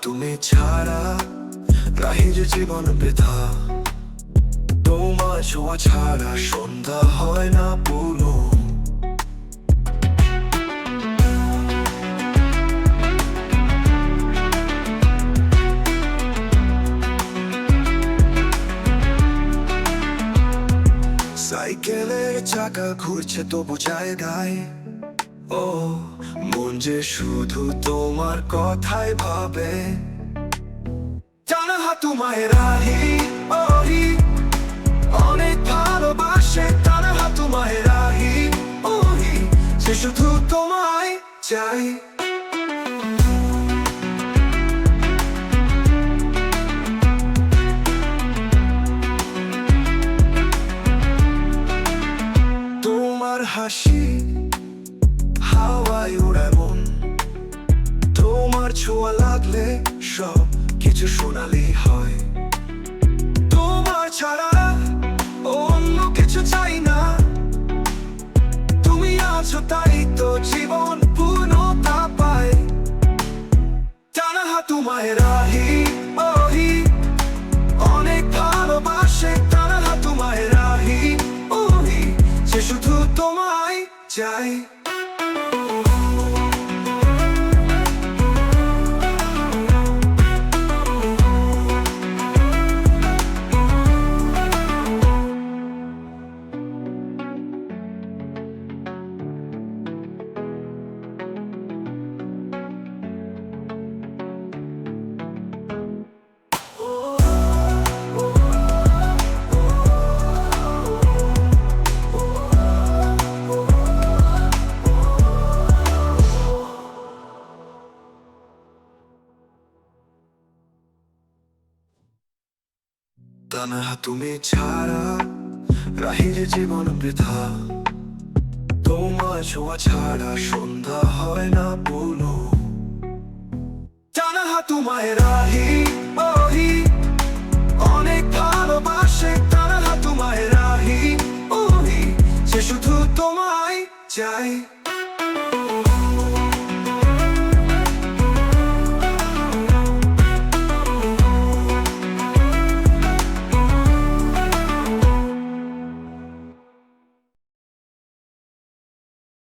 তুমি ছাড়া রাহি যে জীবন বৃথা। তোমার ছোঁয়া ছাড়া সন্ধ্যা হয় না পুরো। সাইকেলের চাকা ঘুরছে তবু জায়গায়, ও মন যে শুধু তোমার কথাই ভাবে। জানা তোমায় রাহি ওহি অনেক ভালোবাসে, জানা তোমায় রাহি ওহি সে শুধু তোমায় চাই। তোমার হাসি হাওয়ায় ওড়ায় মন, তোমার ছোঁয়া লাগলে সব কিছু সোনালি হয়। তোমার ছাড়া অন্য কিছু চাই না, তুমি আছো তাই তো জীবন পূর্ণতা পায়। জানা তোমায় রাহি ওহি অনেক ভালোবাসে, জানা তোমায় রাহি ওহি সে শুধু তোমায় চাই। জানা তুমি ছাড়া রাহি যে জীবন বৃথা। তোমার ছোঁয়া ছাড়া সন্ধ্যা হয় না পুরো। জানা তোমায় রাহি ওহি অনেক ভালোবাসে, জানা তোমায় রাহি ওহি সে শুধু তোমায় চাই।